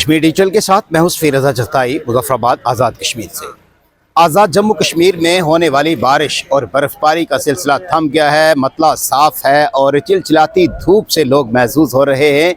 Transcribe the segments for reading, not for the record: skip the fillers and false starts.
Kashmir digital کے ساتھ میں ہوں سفیر رضا جتائی مظفرآباد آزاد کشمیر سے۔ آزاد جموں کشمیر میں ہونے والی بارش اور برف باری کا سلسلہ تھم گیا ہے، مطلع صاف ہے اور چلچلاتی دھوپ سے لوگ محظوظ ہو رہے ہیں۔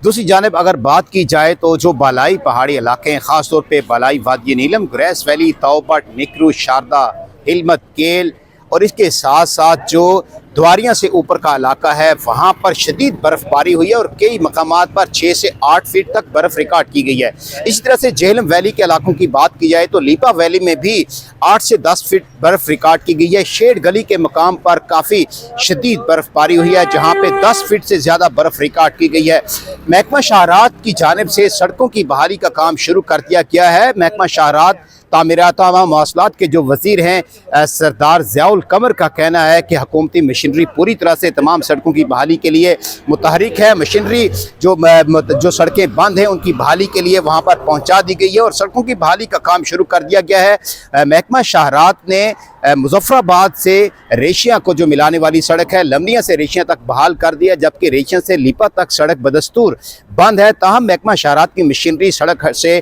دوسری جانب اگر بات کی جائے تو جو بالائی پہاڑی علاقے ہیں، خاص طور پہ بالائی وادی نیلم، گریس ویلی، تاؤبٹ، نکرو، شاردا، ہلمت، کیل اور اس کے ساتھ ساتھ جو دواریاں سے اوپر کا علاقہ ہے وہاں پر شدید برف باری ہوئی ہے اور کئی مقامات پر 6 سے 8 فٹ تک برف ریکارڈ کی گئی ہے۔ اسی طرح سے جہلم ویلی کے علاقوں کی بات کی جائے تو لیپا ویلی میں بھی 8 سے 10 فٹ برف ریکارڈ کی گئی ہے۔ شیڈ گلی کے مقام پر کافی شدید برف باری ہوئی ہے جہاں پہ 10 فٹ سے زیادہ برف ریکارڈ کی گئی ہے۔ محکمہ شاہراہ کی جانب سے سڑکوں کی بحالی کا کام شروع کر دیا گیا ہے۔ محکمہ شاہراہ تعمیرات و مواصلات کے جو وزیر ہیں سردار ضیاء القمر کا کہنا ہے کہ حکومتی مشینری پوری طرح سے تمام سڑکوں کی بحالی کے لیے متحرک ہے۔ مشینری جو سڑکیں بند ہیں ان کی بحالی کے لیے وہاں پر پہنچا دی گئی ہے اور سڑکوں کی بحالی کا کام شروع کر دیا گیا ہے۔ محکمہ شاہراہ نے مظفرآباد سے ریشیاں کو جو ملانے والی سڑک ہے لمنیاں سے ریشیاں تک بحال کر دیا، جبکہ ریشیاں سے لیپا تک سڑک بدستور بند ہے۔ تاہم محکمہ شاہراہ کی مشینری سڑک سے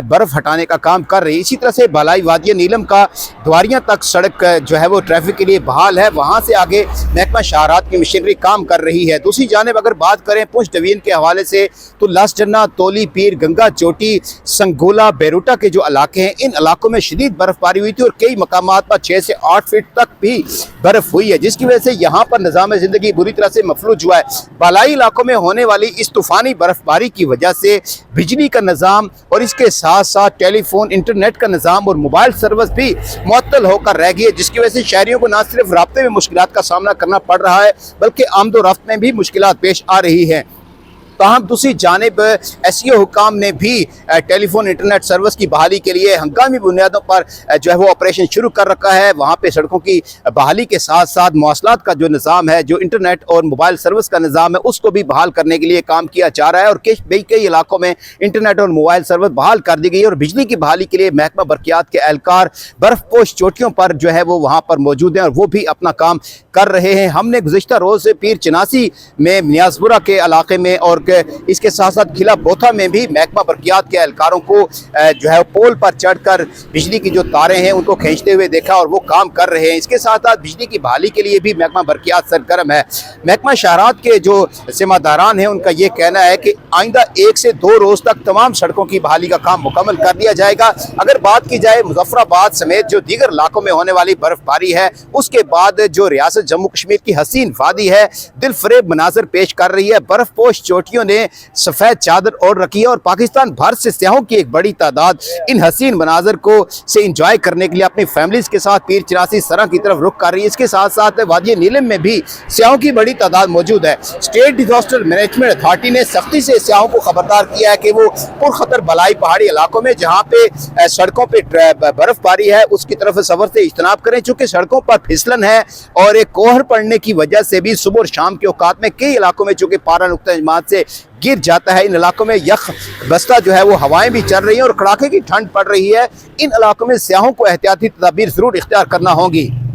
برف ہٹانے کا کام کر رہی ہے۔ اسی طرح سے بالائی وادی نیلم کا دواریاں تک سڑک جو ہے وہ ٹریفک کے لیے بحال ہے، وہاں سے آگے محکمہ شاہراہ کی مشینری کام کر رہی ہے۔ دوسری جانب اگر بات کریں پونچھ ڈویژن کے حوالے سے تو لاس جنا، تولی پیر، گنگا چوٹی، سنگولا، بیروٹا کے جو علاقے ہیں ان علاقوں میں شدید برف باری ہوئی تھی اور کئی مقامات پر 6 سے 8 فٹ تک بھی برف ہوئی ہے، جس کی وجہ سے یہاں پر نظام زندگی بری طرح سے مفلوج ہوا ہے۔ بالائی علاقوں میں ہونے والی اس طوفانی برف باری کی وجہ سے بجلی کا نظام اور اس کے ساتھ ساتھ ٹیلی فون، انٹرنیٹ کا نظام اور موبائل سروس بھی معطل ہو کر رہ گئی ہے، جس کی وجہ سے شہریوں کو نہ صرف رابطے میں مشکلات کا سامنا کرنا پڑ رہا ہے بلکہ آمد و رفت میں بھی مشکلات پیش آ رہی ہیں۔ تاہم دوسری جانب ایس ای او حکام نے بھی ٹیلی فون انٹرنیٹ سروس کی بحالی کے لیے ہنگامی بنیادوں پر جو ہے وہ آپریشن شروع کر رکھا ہے۔ وہاں پہ سڑکوں کی بحالی کے ساتھ ساتھ مواصلات کا جو نظام ہے، جو انٹرنیٹ اور موبائل سروس کا نظام ہے، اس کو بھی بحال کرنے کے لیے کام کیا جا رہا ہے اور کئی علاقوں میں انٹرنیٹ اور موبائل سروس بحال کر دی گئی ہے اور بجلی کی بحالی کے لیے محکمہ برقیات کے اہلکار برف پوش چوٹیوں پر جو ہے وہ وہاں پر موجود ہیں اور وہ بھی اپنا کام کر رہے ہیں۔ ہم نے گزشتہ روز پیر چناسی میں نیازپورہ کے علاقے میں اور اس کے ساتھ ساتھ قلعہ بوتھا میں بھی محکمہ برقیات کے اہلکاروں کو جو ہے پول پر چڑھ کر بجلی کی جو تاریں ہیں ان کو کھینچتے ہوئے دیکھا اور وہ کام کر رہے ہیں۔ اس کے ساتھ ساتھ بجلی کی بحالی کے لیے بھی محکمہ برقیات سرگرم ہے۔ محکمہ شاہراہ کے جو ذمہ داران ہیں ان کا یہ کہنا ہے کہ آئندہ 1 سے 2 روز تک تمام سڑکوں کی بحالی کا کام مکمل کر دیا جائے گا۔ اگر بات کی جائے مظفرآباد سمیت جو دیگر علاقوں میں ہونے والی برف باری ہے، اس کے بعد جو ریاست جموں کشمیر کی حسین وادی ہے دل فریب مناظر پیش کر رہی ہے۔ برف پوش چوٹیوں نے سفید چادر اوڑھ رکھی ہے اور پاکستان بھر سے سیاحوں کی ایک بڑی تعداد ان حسین مناظر کو سے انجوائے کرنے کے لیے اپنی فیملیز کے ساتھ پیر چناسی سرہ کی طرف رخ کر رہی ہے۔ اس کے ساتھ ساتھ وادی نیلم میں بھی سیاحوں کی بڑی تعداد موجود ہے۔ اسٹیٹ ڈیزاسٹر مینجمنٹ اتھارٹی نے سختی سے سیاحوں کو خبردار کیا ہے کہ وہ پرخطر بالائی پہاڑی علاقوں میں جہاں پہ سڑکوں پہ برف باری ہے اس کی طرف سفر سے اجتناب کریں، چونکہ سڑکوں پر پھسلن ہے اور ایک کوہر پڑنے کی وجہ سے بھی صبح اور شام کے اوقات میں کئی علاقوں میں چونکہ پارا نقطہ اجماعت سے گر جاتا ہے، ان علاقوں میں یخ بستہ جو ہے وہ ہوائیں بھی چل رہی ہیں اور کڑاکے کی ٹھنڈ پڑ رہی ہے۔ ان علاقوں میں سیاحوں کو احتیاطی تدابیر ضرور اختیار کرنا ہوں گی۔